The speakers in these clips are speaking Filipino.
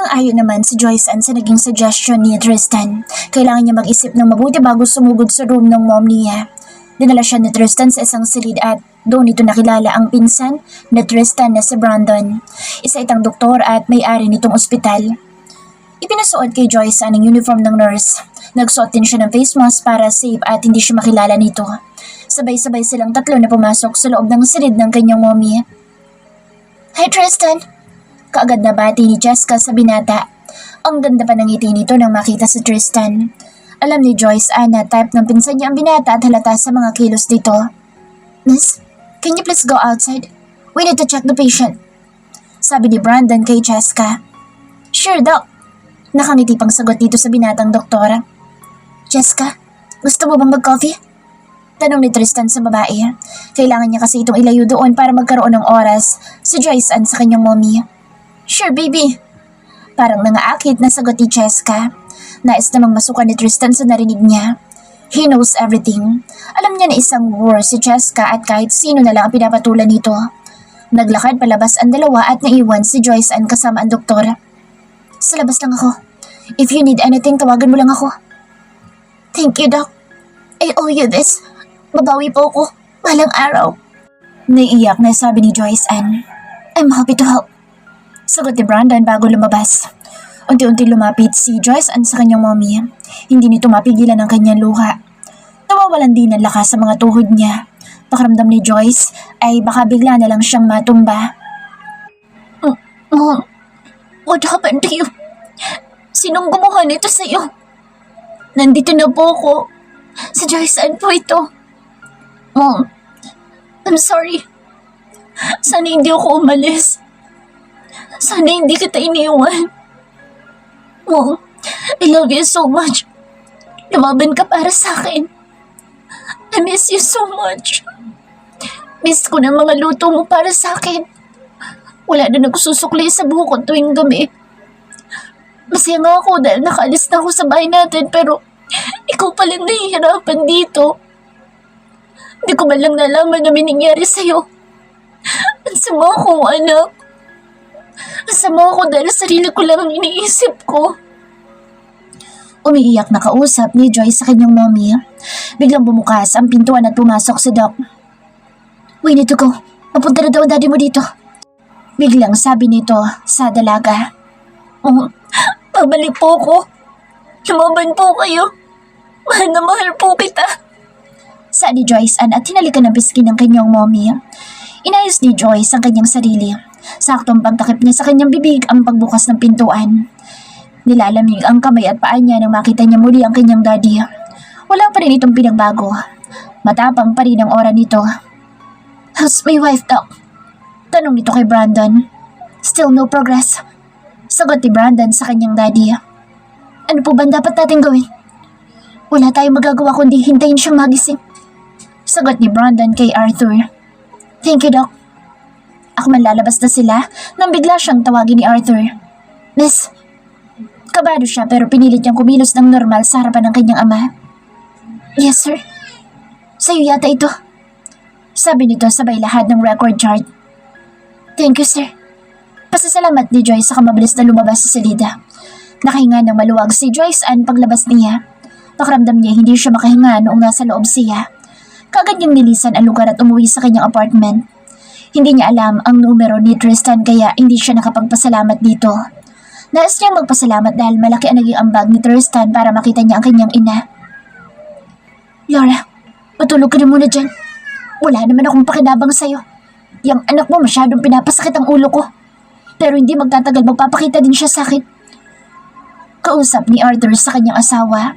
Sang-ayon naman si Joyce Ann sa naging suggestion ni Tristan. Kailangan niya mag-isip ng mabuti bago sumugod sa room ng mom niya. Dinala siya ni Tristan sa isang silid at doon ito nakilala ang pinsan ni Tristan na si Brandon. Isa itang doktor at may-ari nitong ospital. Ipinasuot kay Joyce Ann ang uniform ng nurse. Nagsuot din siya ng face mask para safe at hindi siya makilala nito. Sabay-sabay silang tatlo na pumasok sa loob ng silid ng kanyang mommy. "Hi Tristan!" Kaagad na bati ni Jessica sa binata. Ang ganda pa ng ngiti nito nang makita si Tristan. Alam ni Joyce Ann na type ng pinsan niya ang binata at halata sa mga kilos dito. "Miss, can you please go outside? We need to check the patient," sabi ni Brandon kay Jessica. "Sure, Doc." Nakangiti pang sagot dito sa binatang doktora. "Jessica, gusto mo bang mag-coffee?" Tanong ni Tristan sa babae. Kailangan niya kasi itong ilayo doon para magkaroon ng oras si Joyce Ann sa kanyang mommy. "Sure, baby." Parang nangaakit na sagot ni Jessica. Nais namang masukan ni Tristan sa narinig niya. He knows everything. Alam niya na isang war si Jessica at kahit sino na lang ang pinapatulan nito. Naglakad palabas ang dalawa at naiwan si Joyce Ann kasama ang doktor. "Sa labas lang ako. If you need anything, tawagan mo lang ako." "Thank you, Doc. I owe you this. Babawi po ako. Walang araw." Naiiyak na sabi ni Joyce Ann. "I'm happy to help," sagot ni Brandon bago lumabas. Unti-unti lumapit si Joyce Ann sa kanyang mommy. Hindi nito mapigilan ang kanyang luha. Nawawalan din ng lakas sa mga tuhod niya. Pakiramdam ni Joyce ay baka bigla na lang siyang matumba. "Mom, what happened to you? Sinong gumawa nito sa'yo?" "Nandito na po ako. Si Joyce Ann po ito." "Mom, I'm sorry. Sana hindi ako umalis. Sana hindi kita iniwan. Mom, I love you so much. Lumaban ka para sa akin. I miss you so much. Miss ko na mga luto mo para sa akin. Wala na nagsusukli sa buhok ko tuwing gabi. Masaya nga ako dahil nakaalis na ako sa bahay natin pero ikaw palang nahihirapan dito. Hindi ko man lang nalaman na may nangyari sa'yo. Ang sama ko, anak. Ang sama ko dahil sarili ko lang ang iniisip ko." Umiiyak na kausap ni Joyce sa kanyang mommy. Biglang bumukas ang pintuan at pumasok si Doc. "We need to go. Mapunta na daw ang daddy mo dito," biglang sabi nito sa dalaga. "Oh, babalik po ko. Lumaban po kayo. Mahal na mahal po kita," sabi ni Joyce Ann at hinalikan ng piskin ng kanyang mommy. Inayos ni Joyce ang kanyang sarili. Saktong pagtakip niya sa kanyang bibig ang pagbukas ng pintuan. Nilalamig ang kamay at paa niya nang makita niya muli ang kanyang daddy. Wala pa rin itong pinagbago. Matapang pa rin ang aura nito. "How's my wife, Doc?" tanong nito kay Brandon. "Still no progress," sagot ni Brandon sa kanyang daddy. "Ano po ba dapat natin gawin?" "Wala tayong magagawa kundi hintayin siyang magising," sagot ni Brandon kay Arthur. "Thank you, Doc." Ako man lalabas na sila nang bigla siyang tawagin ni Arthur. "Miss." Kabado siya pero pinilit niyang kumilos ng normal sa harapan ng kanyang ama. "Yes, sir. Sa'yo yata ito," sabi nito sabay lahad ng record chart. "Thank you, sir." Pasasalamat ni Joyce sa mabilis na lumabas sa salida. Nakahinga ng maluwag si Joyce Ann paglabas niya. Pakiramdam niya hindi siya makahinga noong nasa loob siya. Kaagad niyang nilisan ang lugar at umuwi sa kanyang apartment. Hindi niya alam ang numero ni Tristan kaya hindi siya nakapagpasalamat dito. Nais niyang magpasalamat dahil malaki ang naging ambag ni Tristan para makita niya ang kanyang ina. "Laura, matulog ka na muna dyan. Wala naman akong pakinabang sa'yo. Yang anak mo masyadong pinapasakit ang ulo ko. Pero hindi magtatagal magpapakita din siya sa akin." Kausap ni Arthur sa kanyang asawa.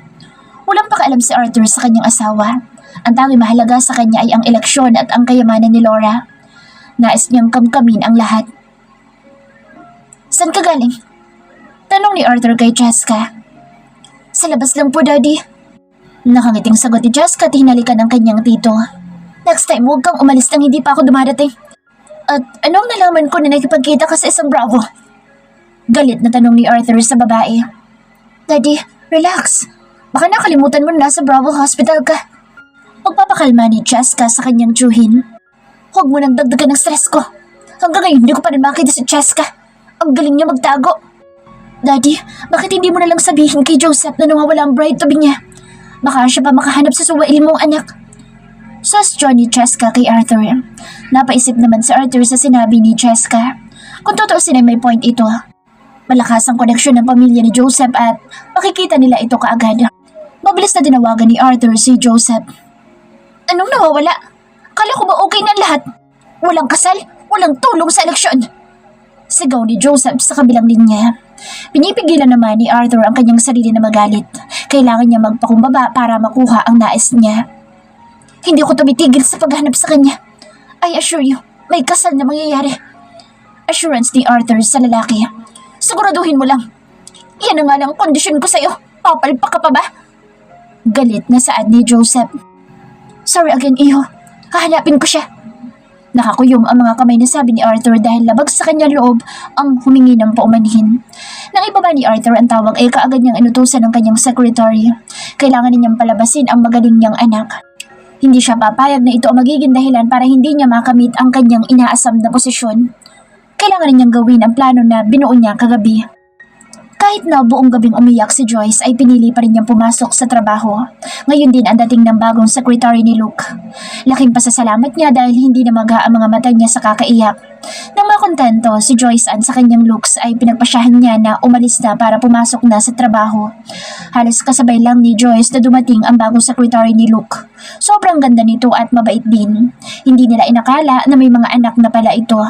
Walang pakialam si Arthur sa kanyang asawa. Ang tanging mahalaga sa kanya ay ang eleksyon at ang kayamanan ni Laura. Nais niyang kamkamin ang lahat. "Saan ka galing?" tanong ni Arthur kay Jessica. "Sa labas lang po, Daddy." Nakangiting sagot ni Jessica at hinalikan ng kanyang tito. "Next time, huwag kang umalis nang hindi pa ako dumarating. At anong nalaman ko na nakipagkita ka sa isang Bravo?" Galit na tanong ni Arthur sa babae. "Daddy, relax. Baka nakalimutan mo na nasa Bravo Hospital ka." Pagpapakalma ni Jessica sa kanyang tiyuhin. "Huwag mo nang dagdagan ng stress ko. Hanggang ngayon hindi ko pa rin makita si Jessica. Ang galing niya magtago." Daddy, bakit hindi mo na lang sabihin kay Joseph na nawawala ang bride to be niya? Baka siya pa makahanap sa suwail mong anak. Sas John ni Cheska kay Arthur. Napaisip naman si Arthur sa sinabi ni Cheska. Kung totoo sila may point ito. Malakas ang koneksyon ng pamilya ni Joseph at makikita nila ito kaagad. Mabilis na tinawagan ni Arthur si Joseph. Anong nawawala? Kala ko ba okay na lahat? Walang kasal, walang tulong sa eleksyon. Sigaw ni Joseph sa kabilang linya. Pinipigilan naman ni Arthur ang kanyang sarili na magalit. Kailangan niya magpakumbaba para makuha ang nais niya. Hindi ko tumitigil sa paghanap sa kanya. I assure you, may kasal na mangyayari. Assurance ni Arthur sa lalaki. Siguraduhin mo lang. Yan ang nga lang kondisyon ko sa'yo. Papalpak ka pa ba? Galit na saad ni Joseph. Sorry again, iho. Hahanapin ko siya. Nakakuyom ang mga kamay na sabi ni Arthur dahil labag sa kanyang loob ang humingi ng paumanhin. Nang ibaba ni Arthur ang tawag ay kaagad niyang inutusan ng kanyang secretary. Kailangan ninyang palabasin ang magaling niyang anak. Hindi siya papayag na ito ang magiging dahilan para hindi niya makamit ang kanyang inaasam na posisyon. Kailangan niyang gawin ang plano na binuo niya kagabi. Kahit na buong gabing umiyak si Joyce ay pinili pa rin niyang pumasok sa trabaho. Ngayon din ang dating ng bagong secretary ni Luke. Laking pasasalamat niya dahil hindi na maga ang mga mata niya sa kakaiyak. Nang makontento si Joyce Ann sa kanyang looks ay pinagpasyahan niya na umalis na para pumasok na sa trabaho. Halos kasabay lang ni Joyce na dumating ang bagong secretary ni Luke. Sobrang ganda nito at mabait din. Hindi nila inakala na may mga anak na pala ito.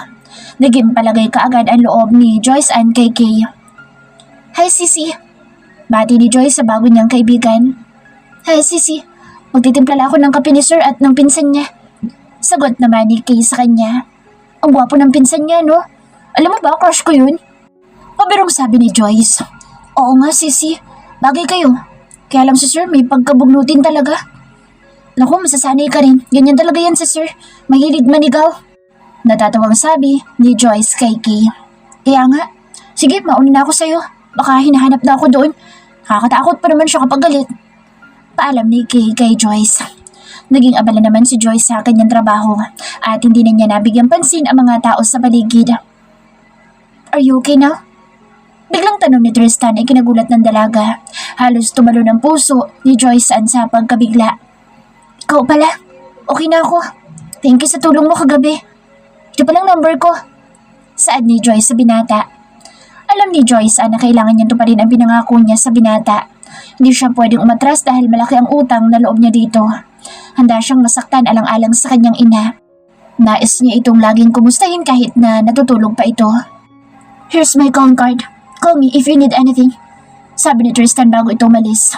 Naging palagay kaagad ang loob ni Joyce Ann kay Kay. Hi, Sisi. Bati ni Joyce sa bago niyang kaibigan. Hi, Sisi. Magtitimpla ako ng kape ni Sir at ng pinsan niya. Sagot naman ni Kay sa kanya. Ang gwapo ng pinsan niya, no? Alam mo ba, crush ko yun? Pabirong sabi ni Joyce. Oo nga, Sisi. Bagay kayo. Kaya lang si Sir, may pagkabugnutin talaga. Naku, masasanay ka rin. Ganyan talaga yan si Sir. Mahilig manigaw. Natatawang sabi ni Joyce kay Kay. Kaya nga, sige, mauna na ako sa'yo. Baka hinahanap na ako doon. Nakakatakot pa naman siya kapag galit. Paalam ni Kay kay Joyce. Naging abala naman si Joyce sa kanyang trabaho at hindi na niya nabigyang pansin ang mga tao sa paligid. Are you okay now? Biglang tanong ni Tristan ay kinagulat ng dalaga. Halos tumalo ng puso ni Joyce Ann sa pagkabigla. Ikaw pala? Okay na ako. Thank you sa tulong mo kagabi. Ito palang number ko. Saad ni Joyce sa binata. Alam ni Joyce na kailangan niyang tuparin ang pinangako niya sa binata. Hindi siya pwedeng umatras dahil malaki ang utang na loob niya dito. Handa siyang masaktan alang-alang sa kanyang ina. Nais niya itong laging kumustahin kahit na natutulog pa ito. Here's my call card. Call me if you need anything. Sabi ni Tristan bago ito umalis.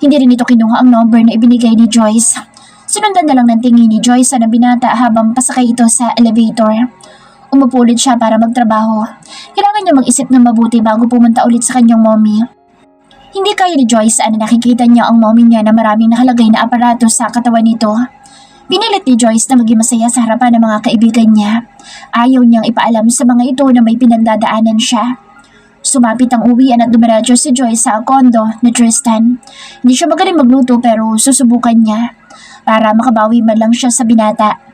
Hindi rin ito kinuha ang number na ibinigay ni Joyce. Sinundan na lang ng tingin ni Joyce na binata habang pasakay ito sa elevator. Umupo ulit siya para magtrabaho. Kailangan niya mag-isip ng mabuti bago pumunta ulit sa kanyang mommy. Hindi kaya ni Joyce na nakikita niya ang mommy niya na maraming nakalagay na aparato sa katawan nito. Pinilit ni Joyce na maging masaya sa harapan ng mga kaibigan niya. Ayaw niyang ipaalam sa mga ito na may pinagdadaanan siya. Sumapit ang uwian at dumiretso si Joyce sa kondo ni Tristan. Hindi siya magaling magluto pero susubukan niya para makabawi man lang siya sa binata.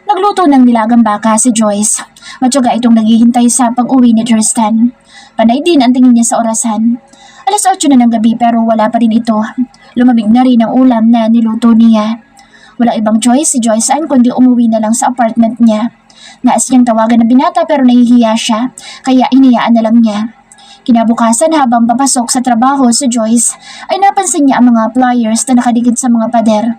Nagluto ng nilagang baka si Joyce. Matyaga itong naghihintay sa pag-uwi ni Tristan. Panay din ang tingin niya sa orasan. 8:00 na ng gabi pero wala pa rin ito. Lumamig na rin ang ulam na niluto niya. Walang ibang choice si Joyce Ann kundi umuwi na lang sa apartment niya. Nais niyang tawagan ng binata pero nahihiya siya, kaya hinayaan na lang niya. Kinabukasan habang papasok sa trabaho si Joyce ay napansin niya ang mga flyers na nakadikit sa mga pader.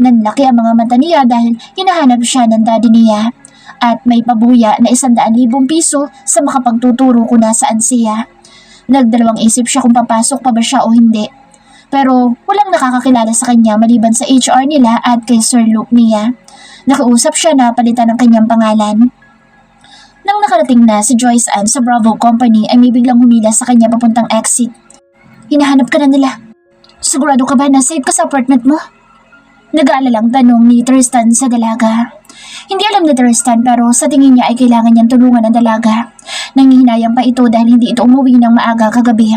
Nanlaki ang mga mata niya dahil hinahanap siya ng daddy niya at may pabuya na 100,000 piso sa makapagtuturo kung nasaan siya. Nagdalawang isip siya kung papasok pa ba siya o hindi. Pero walang nakakakilala sa kanya maliban sa HR nila at kay Sir Luke niya. Nakiusap siya na palitan ng kanyang pangalan. Nang nakarating na si Joyce Ann sa Bravo Company ay may biglang humila sa kanya papuntang exit. Hinahanap ka na nila. Sigurado ka ba na safe ka sa apartment mo? Nag-aalalang tanong ni Tristan sa dalaga. Hindi alam ni Tristan pero sa tingin niya ay kailangan niyang tulungan ang dalaga. Nangihinayang pa ito dahil hindi ito umuwi ng maaga kagabi.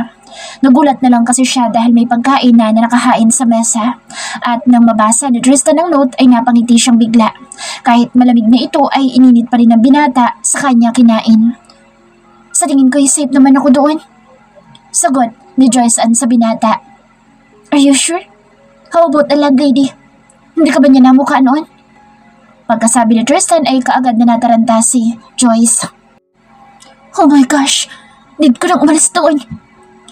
Nagulat na lang kasi siya dahil may pagkain na nakahain sa mesa. At nang mabasa ni Tristan ang note ay napangiti siyang bigla. Kahit malamig na ito ay ininit pa rin ng binata sa kanya kinain. Sa tingin ko ay safe naman ako doon. Sagot ni Joyce Ann sa binata. Are you sure? How about the landlady? Hindi ka ba niya namukha noon? Pagkasabi ni Tristan ay kaagad na nataranta si Joyce. Oh my gosh, need ko nang umalis doon.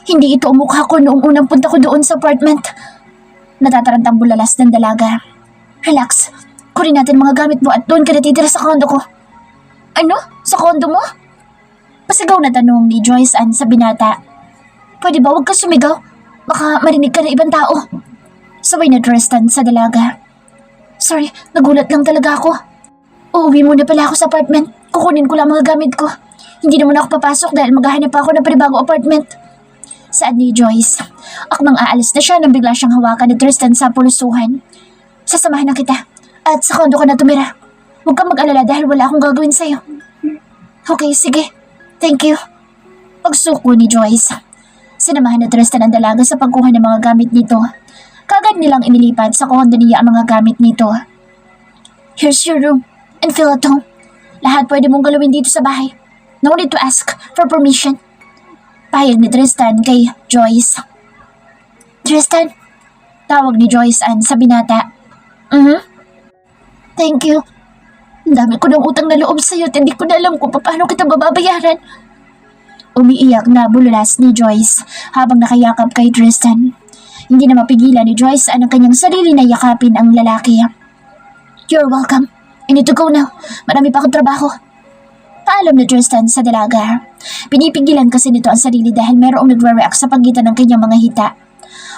Hindi ito ang mukha ko noong unang punta ko doon sa apartment. Natatarantang bulalas ng dalaga. Relax, kunin natin mga gamit mo at doon ka natitira sa kondo ko. Ano? Sa kondo mo? Pasigaw na tanong ni Joyce Ann sa binata. Pwede ba huwag ka sumigaw? Baka marinig ka ng ibang tao. Sabay na Tristan sa dalaga. Sorry, nagulat lang talaga ako. Uuwi muna pala ako sa apartment. Kukunin ko lang mga gamit ko. Hindi naman ako papasok dahil maghahanap ako ng panibagong apartment. Saad ni Joyce. Akmang aalis na siya nang bigla siyang hawakan ni Tristan sa pulusuhan. Sasamahan na kita. At sa kondo ko na tumira. Huwag kang mag-alala dahil wala akong gagawin sa'yo. Okay, sige. Thank you. Pagsuko ni Joyce. Sinamahan ni Tristan ang dalaga sa pagkuha ng mga gamit nito. Kagad nilang inilipad sa kondo niya ang mga gamit nito. Here's your room and feel at home. Lahat pwede mong galawin dito sa bahay. No need to ask for permission. Pahayag ni Tristan kay Joyce. Tristan? Tawag ni Joyce Ann sa binata. Thank you. Ang dami ko ng utang na loob sa'yo at hindi ko na alam kung paano kita bababayaran. Umiiyak na bululas ni Joyce habang nakayakap kay Tristan. Hindi na mapigilan ni Joyce ang kanyang sarili na yakapin ang lalaki. You're welcome. I need to go now. Marami pa akong trabaho. Paalam ni Tristan sa dalaga. Pinipigilan kasi nito ang sarili dahil merong nagre-react sa pagitan ng kanyang mga hita.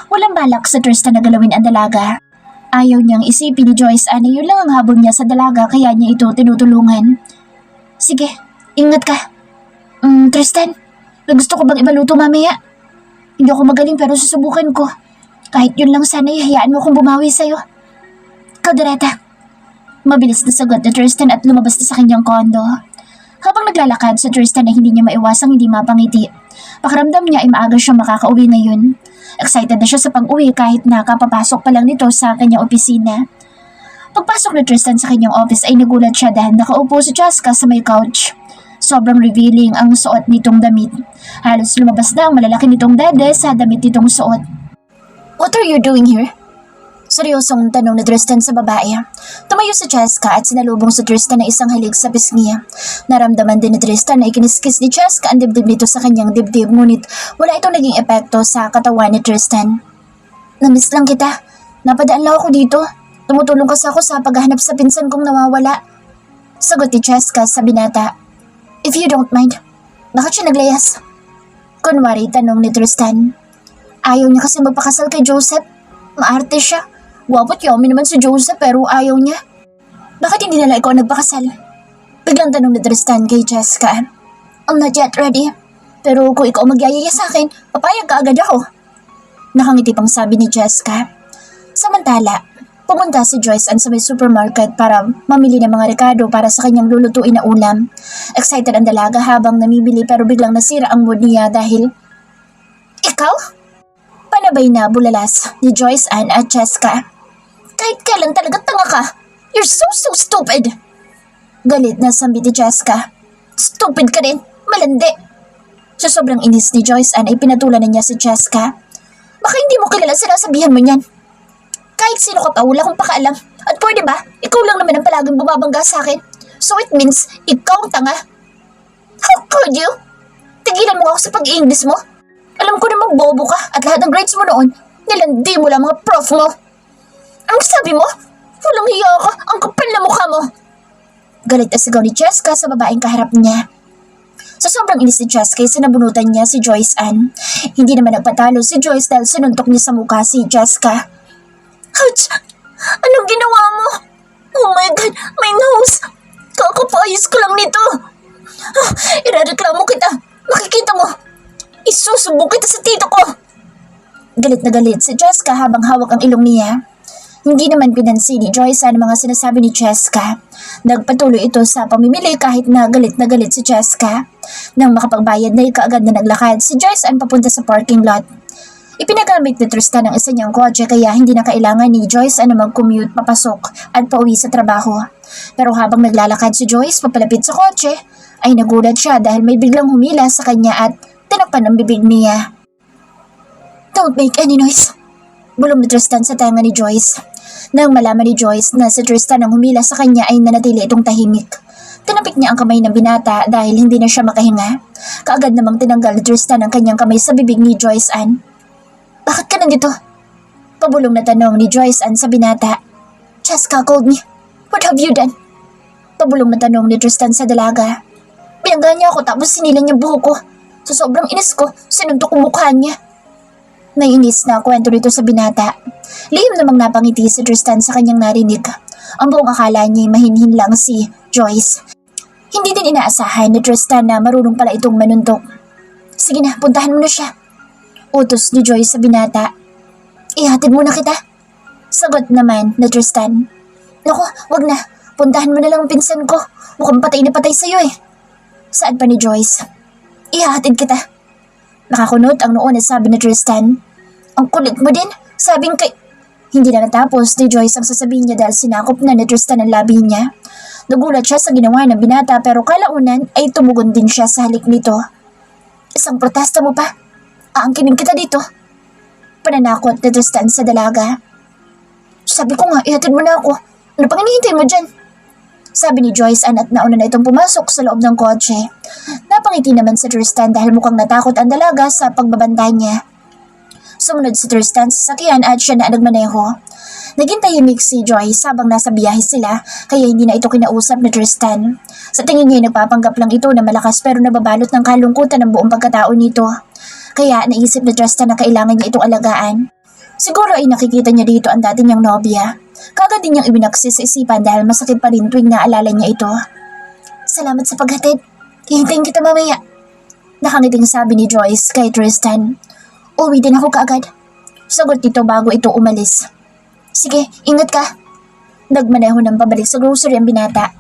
Walang balak sa Tristan na galawin ang dalaga. Ayaw niyang isipin ni Joyce na yun lang ang habol niya sa dalaga kaya niya ito tinutulungan. Sige, ingat ka. Tristan, gusto ko bang ibaluto mamaya? Hindi ako magaling pero susubukan ko. Kahit yun lang sana hayaan mo kong bumawi sa'yo. Kaudereta. Mabilis na sagot ni Tristan at lumabas na sa kanyang kondo. Habang naglalakad sa Tristan ay hindi niya maiwasang hindi mapangiti. Pakiramdam niya ay maaga siyang makakauwi ngayon. Excited na siya sa pag-uwi kahit nakapapasok pa lang nito sa kanyang opisina. Pagpasok ni Tristan sa kanyang office ay nagulat siya dahil nakaupo si Jessica sa may couch. Sobrang revealing ang suot nitong damit. Halos lumabas na ang malalaki nitong dede sa damit nitong suot. What are you doing here? Seryosong tanong ni Tristan sa babae. Tumayo si Jessica at sinalubong si Tristan na isang halik sa pisngi. Naramdaman din ni Tristan na ikiniskis ni Jessica ang dibdib nito sa kanyang dibdib ngunit wala itong naging epekto sa katawan ni Tristan. Namiss lang kita. Napadaan lang ako dito. Tumutulong kasi ako sa paghahanap sa pinsan kong nawawala. Sagot ni Jessica sa binata. If you don't mind, bakit siya naglayas? Kunwari tanong ni Tristan. Ayaw niya kasi magpakasal kay Joseph. Maarte siya. Wapot yummy naman si Joseph pero ayaw niya. Bakit hindi nila ikaw nagpakasal? Biglang tanong ni Tristan kay Jessica. I'm not yet ready. Pero kung ikaw magyayaya sa akin, papayag ka agad ako. Nakangiti pang sabi ni Jessica. Samantala, pumunta si Joyce Ann sa may supermarket para mamili ng mga rekado para sa kanyang lulutuin na ulam. Excited ang dalaga habang namimili pero biglang nasira ang mood niya dahil... Ikaw? Panabay na bulalas ni Joyce Ann at Jessica. Kahit kailan talaga tanga ka. You're so stupid. Galit na sambit ni Jessica. Stupid ka rin. Malandi. Sa sobrang inis ni Joyce Ann ay pinatulan na niya si Jessica. Baka hindi mo kilala sinasabihan mo niyan. Kahit sino ka pa, wala akong pakaalam. At pwede ba, ikaw lang naman ang palaging bumabangga sa akin. So it means, ikaw ang tanga. How could you? Tigilan mo ako sa pag-i-English mo. Alam ko namang bobo ka at lahat ng grades mo noon, nilandi mo lang mga prof mo. Anong sabi mo? Walang hiya ka, ang kapal na mukha mo. Galit na sigaw ni Jessica sa babaeng kaharap niya. Sa sobrang inis ni Jessica, sinabunutan niya si Joyce Ann. Hindi naman nagpatalo si Joyce dahil sinuntok niya sa mukha si Jessica. Ouch! Anong ginawa mo? Oh my God, my nose! Kakapayos ko lang nito. Irereklamo kita. Makikita mo. Isusubok kita sa tito ko! Galit na galit si Jessica habang hawak ang ilong niya. Hindi naman pinansin ni Joyce ang mga sinasabi ni Jessica. Nagpatuloy ito sa pamimili kahit na galit si Jessica. Nang makapagbayad na kaagad na naglakad si Joyce ang papunta sa parking lot. Ipinagamit ni Tristan ang isa niyang kotse kaya hindi na kailangan ni Joyce na mag-commute papasok at pauwi sa trabaho. Pero habang naglalakad si Joyce papalapit sa kotse, ay nagulat siya dahil may biglang humila sa kanya at tinakpan ang bibig niya. Don't make any noise. Bulong ni Tristan sa tenga ni Joyce. Nang malaman ni Joyce na si Tristan ang humila sa kanya ay nanatili itong tahimik. Tinapik niya ang kamay ng binata dahil hindi na siya makahinga. Kaagad namang tinanggal ni Tristan ang kanyang kamay sa bibig ni Joyce Ann. Bakit ka nandito? Pabulong na tanong ni Joyce Ann sa binata. Cheska called me. What have you done? Pabulong na tanong ni Tristan sa dalaga. Binangga niya ako tapos sinilan niya buhok ko. Sa sobrang inis ko, sinuntok ko mukha niya. Naiinis na kwento nito sa binata. Lihim namang napangiti si Tristan sa kanyang narinig. Ang buong akala niya mahinhin lang si Joyce. Hindi din inaasahan ni Tristan na marunong pala itong manuntok. Sige na, puntahan mo na siya. Utos ni Joyce sa binata. Ihatid muna kita. Sagot naman ni Tristan. Naku, wag na. Puntahan mo na lang ang pinsan ko. Mukhang patay na patay sa'yo eh. Saan pa ni Joyce? Ihatid kita. Nakakunot ang noon at sabi ni Tristan. Ang kulit mo din. Sabing kay... Hindi na natapos ni Joyce ang sasabihin niya dahil sinakop na ni Tristan ang labi niya. Nagulat siya sa ginawa ng binata pero kalaunan ay tumugon din siya sa halik nito. Isang protesta mo pa? Aangkinin kita dito. Pananakot ni Tristan sa dalaga. Sabi ko nga, ihatid mo na ako. Ano pang hinihintay mo dyan? Sabi ni Joyce Ann at nauna na itong pumasok sa loob ng kotse. Napangiti naman si Tristan dahil mukhang natakot ang dalaga sa pagbabanta niya. Sumunod si Tristan sa sasakyan at siya na nagmaneho. Naging tahimik si Joyce habang nasa biyahe sila kaya hindi na ito kinausap ni Tristan. Sa tingin niya nagpapanggap lang ito na malakas pero nababalot ng kalungkutan ng buong pagkatao nito. Kaya naisip ni Tristan na kailangan niya itong alagaan. Siguro ay nakikita niya dito ang dati niyang nobya. Kagad din niyang ibinaksi sa isipan dahil masakit pa rin tuwing naalala niya ito. Salamat sa paghatid. Hihintayin kita mamaya. Nakangiting sabi ni Joyce kay Tristan. Uwi din ako kaagad. Sagot nito bago ito umalis. Sige, ingat ka. Nagmaneho ng pabalik sa grocery ang binata.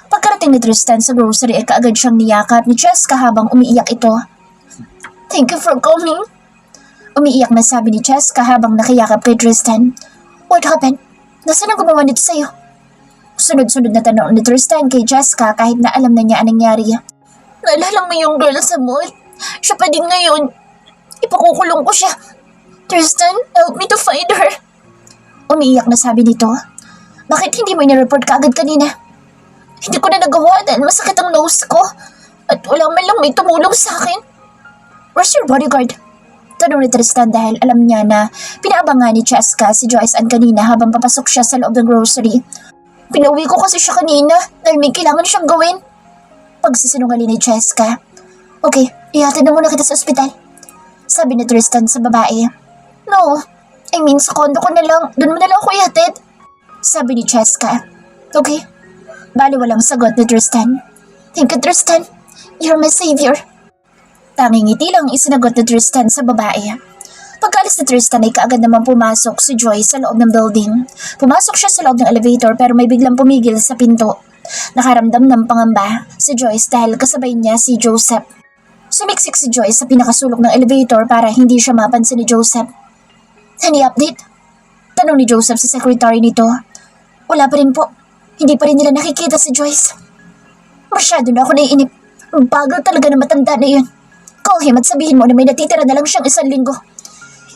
Pagkarating ni Tristan sa grocery ay kaagad siyang niyakap ni Cheska habang umiiyak ito. Thank you for coming. Umiiyak na sabi ni Cheska habang nakiyakap kay Tristan. What happened? Nasaan ang gumawa nito sa'yo? Sunod-sunod na tanong ni Tristan kay Cheska kahit na alam na niya anong nangyari. Naalala mo yung girl sa mall? Siya pa din ngayon. Ipakukulong ko siya. Tristan, help me to find her. Umiiyak na sabi nito. Bakit hindi mo inireport kaagad kanina? Hindi ko na nagawa dahil masakit ang nose ko. At wala man lang may tumulong sa akin. Where's your bodyguard? Tanong ni Tristan dahil alam niya na pinaabangan ni Cheska si Joyce Ann kanina habang papasok siya sa loob ng grocery. Pinauwi ko kasi siya kanina dahil may kailangan siyang gawin. Pagsisinungaling ni Cheska. Okay, ihatid na muna kita sa ospital. Sabi ni Tristan sa babae. No, I mean sa kondo ko na lang. Doon mo na lang ako ihatid. Sabi ni Cheska. Okay. Bali walang sagot ni Tristan. Thank you, Tristan. You're my savior. Tanging ngiti lang isinagot ni Tristan sa babae. Pagkaalis ni Tristan ay kaagad naman pumasok si Joyce sa loob ng building. Pumasok siya sa loob ng elevator pero may biglang pumigil sa pinto. Nakaramdam ng pangamba si Joyce dahil kasabay niya si Joseph. Sumiksik si Joyce sa pinakasulok ng elevator para hindi siya mapansin ni Joseph. Any update? Tanong ni Joseph sa secretary nito. Wala pa rin po. Hindi pa rin nila nakikita si Joyce. Masyado na ako naiinip. Ang bagal talaga na matanda na yun. Call him at sabihin mo na may natitira na lang siyang 1 linggo.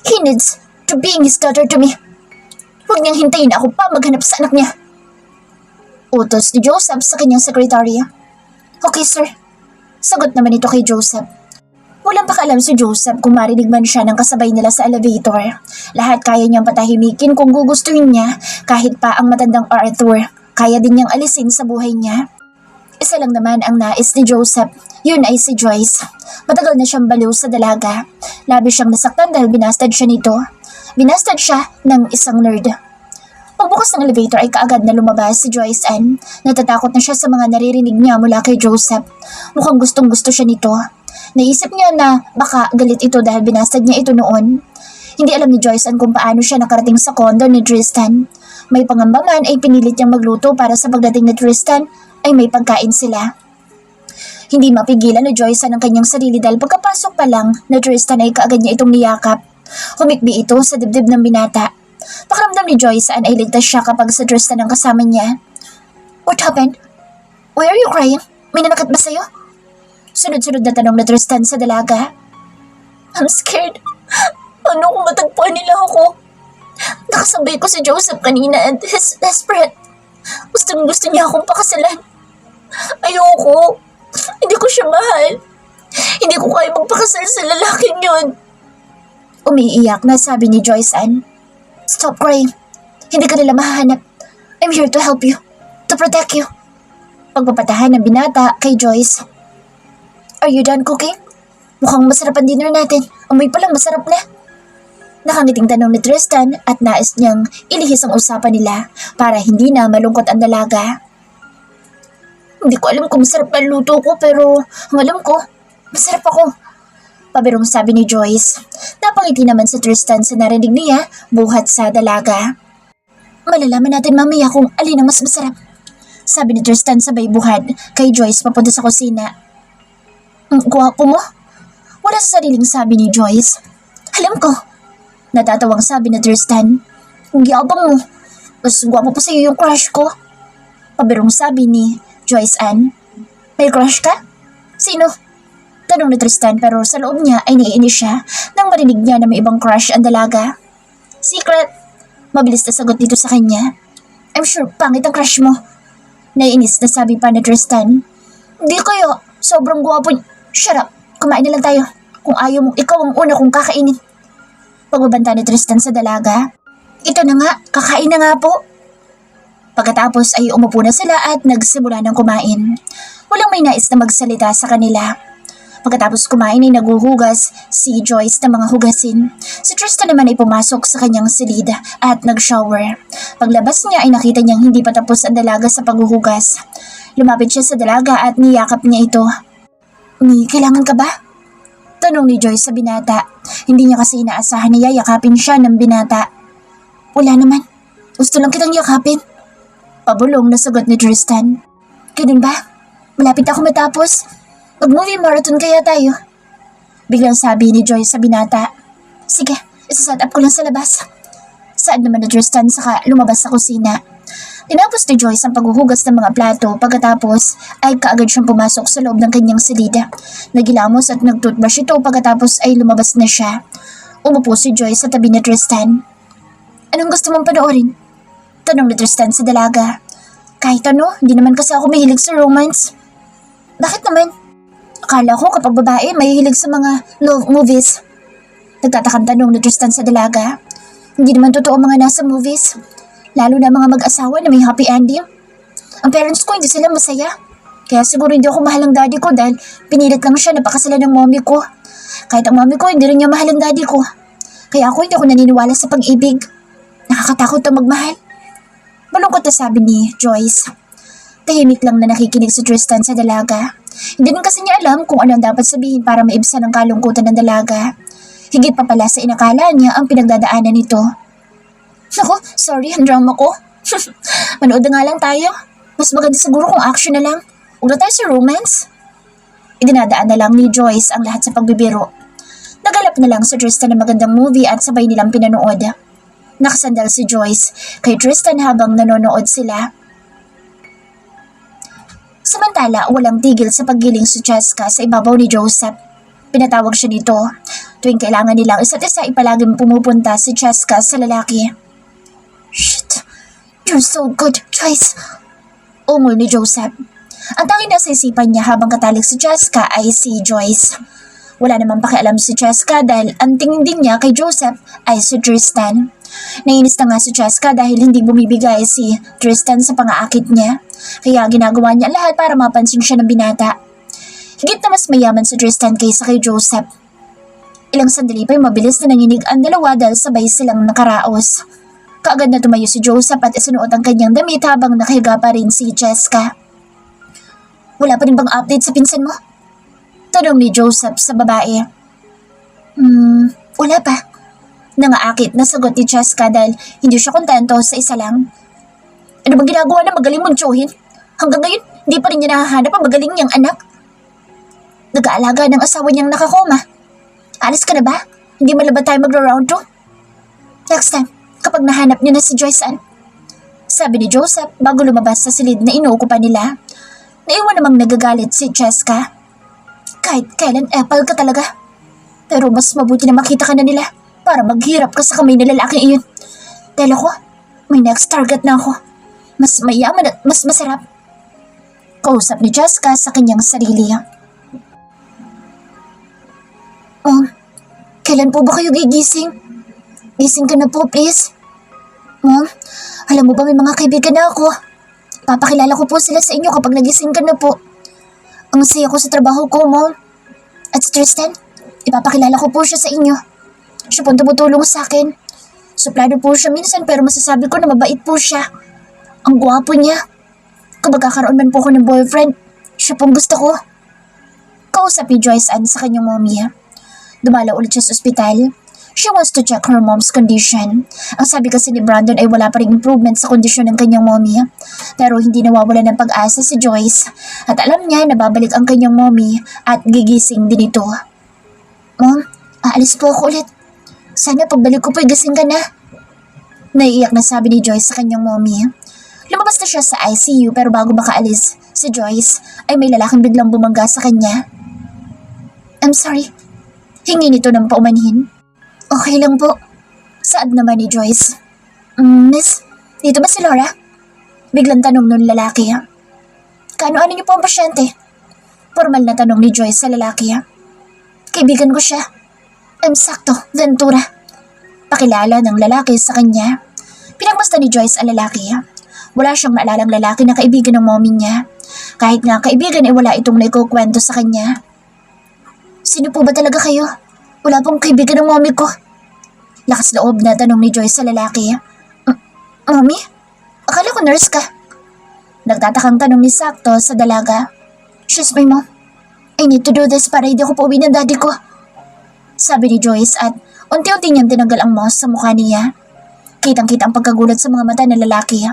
He needs to bring his daughter to me. Huwag niyang hintayin ako pa maghanap sa anak niya. Utos ni Joseph sa kanyang secretary. Okay, sir. Sagot naman ito kay Joseph. Walang pakialam si Joseph kung marinig man siya ng kasabay nila sa elevator. Lahat kaya niyang patahimikin kung gugustuhin niya kahit pa ang matandang Arthur. Kaya din niyang alisin sa buhay niya. Isa lang naman ang nais ni Joseph. Yun ay si Joyce. Matagal na siyang baliw sa dalaga. Labis siyang nasaktan dahil binastad siya nito. Binastad siya ng isang nerd. Pagbukas ng elevator ay kaagad na lumabas si Joyce Ann. Natatakot na siya sa mga naririnig niya mula kay Joseph. Mukhang gustong-gusto siya nito. Naisip niya na baka galit ito dahil binastad niya ito noon. Hindi alam ni Joyce Ann kung paano siya nakarating sa kondo ni Tristan. May pangamba man ay pinilit niyang magluto para sa pagdating ni Tristan ay may pagkain sila. Hindi mapigilan ni Joyce Ann ang kanyang sarili dahil pagkapasok pa lang na Tristan ay kaagad niya itong niyakap. Humikbi ito sa dibdib ng binata. Pakiramdam ni Joyce Ann ay ligtas siya kapag sa Tristan ang kasama niya. What happened? Why are you crying? May nanakit ba sa'yo? Sunod-sunod na tanong ni Tristan sa dalaga. I'm scared. Paano kung matagpuan nila ako? Nakasabay ko si Joseph kanina and he's desperate. Gusto niya akong pakasalan. Ayoko. Hindi ko siya mahal. Hindi ko kaya magpakasal sa lalaking yun. Umiiyak na sabi ni Joyce Ann. Stop crying. Hindi ka nila mahahanap. I'm here to help you. To protect you. Pagpapatahan ng binata kay Joyce. Are you done cooking? Mukhang masarap ang dinner natin. Amoy pa lang masarap na. Nakangiting tanong ni Tristan at nais niyang ilihis ang usapan nila para hindi na malungkot ang dalaga. Hindi ko alam kung masarap ang luto ko pero ang alam ko, masarap ako. Pabirong sabi ni Joyce. Napangiti naman sa Tristan sa narinig niya buhat sa dalaga. Malalaman natin mamaya kung alin ang mas masarap. Sabi ni Tristan sabay buhad kay Joyce papunta sa kusina. Ang gwapo mo? Wala sa sariling sabi ni Joyce. Alam ko. Natatawang sabi ni Tristan. Ang yabang mo. Mas gwapo pa sa'yo yung crush ko. Pabirong sabi ni Joyce Ann. May crush ka? Sino? Tanong ni Tristan pero sa loob niya ay naiinis siya nang marinig niya na may ibang crush ang dalaga. Secret. Mabilis na sagot dito sa kanya. I'm sure pangit ang crush mo. Naiinis na sabi pa ni Tristan. Hindi kayo. Sobrang gwapo. Shut up. Kumain na lang tayo. Kung ayaw mo, ikaw ang una kong kakainin. Pagbabanta ni Tristan sa dalaga. Ito na nga. Kakain na nga po. Pagkatapos ay umupo na sila at nagsimula ng kumain. Walang may nais na magsalita sa kanila. Pagkatapos kumain ay naguhugas si Joyce ng mga hugasin. Si Tristan naman ay pumasok sa kanyang silid at nag-shower. Paglabas niya ay nakita niyang hindi pa tapos ang dalaga sa paghuhugas. Lumapit siya sa dalaga at niyakap niya ito. May kailangan ka ba? Tanong ni Joyce sa binata. Hindi niya kasi inaasahan na yayakapin siya ng binata. Wala naman. Gusto lang kitang yakapin. Pabulong na sagot ni Tristan. Ganun ba? Malapit ako matapos. Mag-movie marathon kaya tayo. Biglang sabi ni Joyce sa binata. Sige, isaset up ko lang sa labas. Saan naman na Tristan saka lumabas sa kusina. Tinapos ni Joyce ang paghuhugas ng mga plato pagkatapos ay kaagad siyang pumasok sa loob ng kanyang silida. Nagilamos at nag-toothbrush ito pagkatapos ay lumabas na siya. Umupo si Joyce sa tabi ni Tristan. Anong gusto mong panoorin? Tanong ni Tristan sa dalaga. Kahit ano, hindi naman kasi ako mahilig sa romance. Bakit naman? Akala ko kapag babae mahihilig sa mga love movies. Nagtatakang tanong ni Tristan sa dalaga. Hindi naman totoo mga nasa movies. Lalo na mga mag-asawa na may happy ending. Ang parents ko hindi sila masaya. Kaya siguro hindi ako mahal ng daddy ko dahil pinilit lang siya na pakasalan ng mommy ko. Kahit ang mommy ko hindi rin niya mahal ang daddy ko. Kaya ako hindi ako naniniwala sa pag-ibig. Nakakatakot na magmahal. Malungkot na sabi ni Joyce. Tahimik lang na nakikinig si Tristan sa dalaga. Hindi rin kasi niya alam kung ano ang dapat sabihin para maibsan ang kalungkutan ng dalaga. Higit pa pala sa inakala niya ang pinagdadaanan nito. Naku, sorry, ang drama ko. Manood na nga lang tayo. Mas maganda siguro kung action na lang. Huwag na tayo sa romance. Idinadaan na lang ni Joyce ang lahat sa pagbibiro. Nagalap na lang si Tristan ng magandang movie at sabay nilang pinanood. Nakasandal si Joyce kay Tristan habang nanonood sila. Samantala, walang tigil sa paggiling si Cheska sa ibabaw ni Joseph. Pinatawag siya nito. Tuwing kailangan nilang isa't isa ipalaging pumupunta si Cheska sa lalaki. Shit! You're so good, Joyce! Ungol ni Joseph. Ang tanging nasa isipan niya habang katalik si Cheska ay si Joyce. Wala namang pakialam si Cheska dahil ang tingin din niya kay Joseph ay si Tristan. Nainis na nga si Cheska dahil hindi bumibigay si Tristan sa pang-aakit niya. Kaya ginagawa niya lahat para mapansin siya ng binata. Higit na mas mayaman si Tristan kaysa kay Joseph. Ilang sandali pa'y mabilis na nanginig ang dalawa dahil sabay silang nakaraos. Kaagad na tumayo si Joseph at isinuot ang kanyang damit habang nakahiga pa rin si Cheska. Wala pa rin bang update sa pinsan mo? Tanong ni Joseph sa babae. Wala pa. Nangaakit na sagot ni Cheska dahil hindi siya kontento sa isa lang. Ano bang ginagawa na magaling mong tsuhin? Hanggang ngayon, hindi pa rin niya nahahanap ang magaling niyang anak. Nag-aalaga ng asawa niyang nakakoma. Alis ka na ba? Hindi man ba tayo magra-round 2? Next time, kapag nahanap niyo na si Joyce Ann. Sabi ni Joseph bago lumabas sa silid na inuukupan nila. Naiwan namang nagagalit si Cheska. Kahit kailan apple ka talaga. Pero mas mabuti na makita ka na nila para maghirap ka sa kamay na lalaki iyon. Dahil ako, may next target na ako. Mas mayaman at mas masarap. Kausap ni Jessica sa kanyang sarili. Mom, kailan po ba kayo gigising? Gising ka na po, please. Mom, alam mo ba may mga kaibigan na ako? Papakilala ko po sila sa inyo kapag nagising ka na po. Ang saya ko sa trabaho ko, Mom. At si Tristan, ipapakilala ko po siya sa inyo. Siya po tumutulong sa akin. Suplado po siya minsan pero masasabi ko na mabait po siya. Ang gwapo niya. Kung magkakaroon man po ako ng boyfriend, siya pong gusto ko. Kausap ni Joyce Ann sa kanyang mommy. Dumala ulit siya sa ospital. She wants to check her mom's condition. Ang sabi kasi ni Brandon ay wala pa ring improvement sa kondisyon ng kanyang mommy. Pero hindi nawawala ng pag-asa si Joyce. At alam niya na babalik ang kanyang mommy at gigising din ito. Mom, aalis po ako ulit. Sana pagbalik ko po gising ka na. Naiiyak na sabi ni Joyce sa kanyang mommy. Lumabas na siya sa ICU pero bago makaalis, si Joyce ay may lalaking biglang bumangga sa kanya. I'm sorry. Hingi nito ng paumanhin. Okay lang po. Saad naman ni Joyce. Miss, dito ba si Laura? Biglang tanong nun lalaki. Kaano-ano niyo po ang pasyente? Formal na tanong ni Joyce sa lalaki. Kaibigan ko siya. I'm Sakto, Ventura. Pakilala ng lalaki sa kanya. Pinagmusta ni Joyce ang lalaki. Wala siyang maalalang lalaki na kaibigan ng mommy niya. Kahit nga kaibigan ay wala itong naikukwento sa kanya. Sino po ba talaga kayo? Wala pong kaibigan ng mommy ko. Lakas loob na tanong ni Joyce sa lalaki. Mommy? Akala ko nurse ka. Nagtatakang tanong ni Sakto sa dalaga. She's my mom. I need to do this para hindi ako pauwi ng daddy ko. Sabi ni Joyce at unti-unti niyang tinanggal ang mouse sa mukha niya. Kitang-kita ang pagkagulat sa mga mata ng lalaki.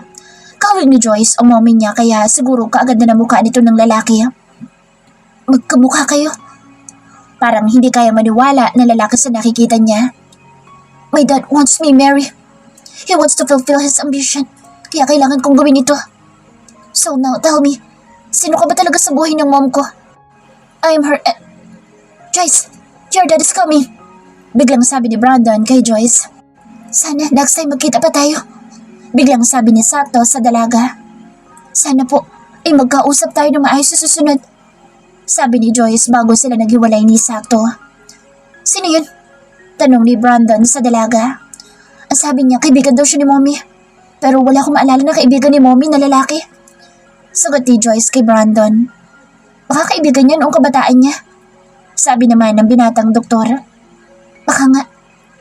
Kawig ni Joyce ang mommy niya kaya siguro kaagad na namukha nito ng lalaki. Magkamukha kayo. Parang hindi kaya maniwala na lalaki sa nakikita niya. My dad wants me marry. He wants to fulfill his ambition. Kaya kailangan kong gawin ito. So now, tell me, sino ka ba talaga sa buhay ng mom ko? I'm her... Joyce, your dad is coming. Biglang sabi ni Brandon kay Joyce. Sana next time magkita pa tayo. Biglang sabi ni Sakto sa dalaga. Sana po, ay magkausap tayo na maayos sa susunod. Sabi ni Joyce bago sila naghiwalay ni Sakto. Sino yun? Tanong ni Brandon sa dalaga. Ang sabi niya, kaibigan daw siya ni mommy. Pero wala akong maalala na kaibigan ni mommy na lalaki. Sagot ni Joyce kay Brandon. Baka kaibigan niya noong kabataan niya. Sabi naman ng binatang doktor. Baka nga.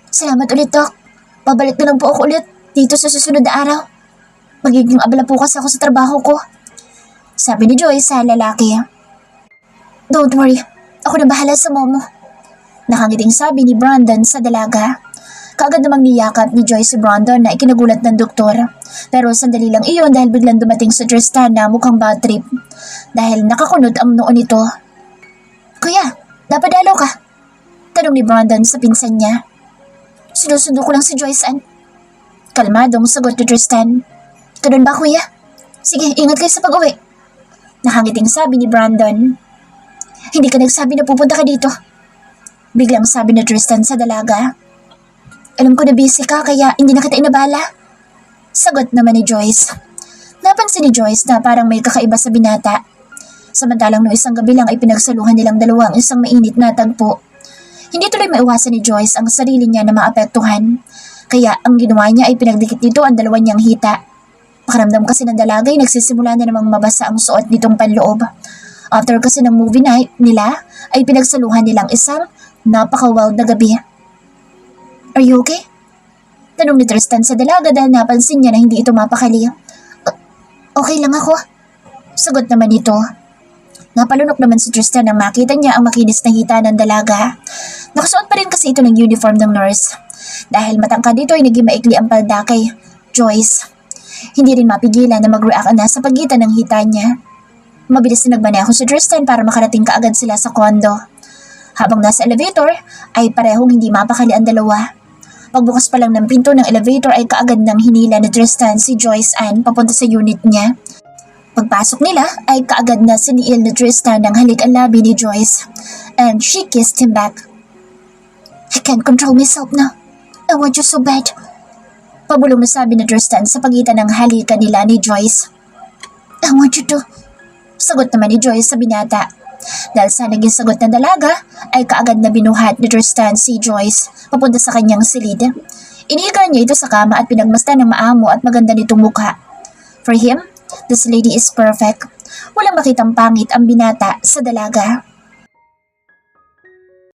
Salamat ulit, Doc. Babalik na lang po ako ulit dito sa susunod na araw. Magiging abala po kasi ako sa trabaho ko. Sabi ni Joyce sa lalaki. Don't worry, ako na bahala sa momo. Nakangiting sabi ni Brandon sa dalaga. Kaagad namang niyakap ni Joyce si Brandon na ikinagulat ng doktor. Pero sandali lang iyon dahil biglang dumating sa Tristan na mukhang bad trip. Dahil nakakunod ang noon nito. Kuya, napadalaw ka? Tanong ni Brandon sa pinsan niya. Sinusundo ko lang si Joyce Ann. Kalmadong sagot ni Tristan. Ganun ba kuya? Sige, ingat kayo sa pag-uwi. Nakangiting sabi ni Brandon. Hindi ka nagsabi na pupunta ka dito. Biglang sabi ni Tristan sa dalaga. Alam ko na busy ka kaya hindi na kita inabala. Sagot naman ni Joyce. Napansin ni Joyce na parang may kakaiba sa binata. Samantalang noong isang gabi lang ay pinagsaluhan nilang dalawa ang isang mainit na tagpo. Hindi tuloy maiwasan ni Joyce ang sarili niya na maapektuhan. Kaya ang ginawa niya ay pinagdikit nito ang dalawa niyang hita. Pakiramdam kasi ng dalaga ay nagsisimula na namang mabasa ang suot nitong panloob. After kasi ng movie night nila, ay pinagsaluhan nilang isang napaka-wild na gabi. Are you okay? Tanong ni Tristan sa dalaga dahil napansin niya na hindi ito mapakali. Okay lang ako. Sagot naman ito. Napalunok naman si Tristan nang makita niya ang makinis na hita ng dalaga. Nakasuot pa rin kasi ito ng uniform ng nurse. Dahil matangkad dito ay naging maikli ang palda kay Joyce. Hindi rin mapigilan na mag-react na sa pagitan ng hita niya. Mabilis na nagmaneho si Tristan para makarating kaagad sila sa kondo. Habang nasa elevator, ay parehong hindi mapakali ang dalawa. Pagbukas pa lang ng pinto ng elevator ay kaagad nang hinila ni Tristan si Joyce Ann papunta sa unit niya. Pagpasok nila ay kaagad na siniil ni Tristan ng halik ang labi ni Joyce and she kissed him back. I can't control myself now. I want you so bad. Pabulong na sabi ni Tristan sa pagitan ng halikan nila ni Joyce. I want you to. Sagot naman ni Joyce sa binata. Dahil sa naging sagot ng dalaga, ay kaagad na binuhat ni Tristan si Joyce papunta sa kanyang silid. Inihiga niya ito sa kama at pinagmasdan ng maamo at maganda nitong mukha. For him, this lady is perfect. Walang makitang pangit ang binata sa dalaga.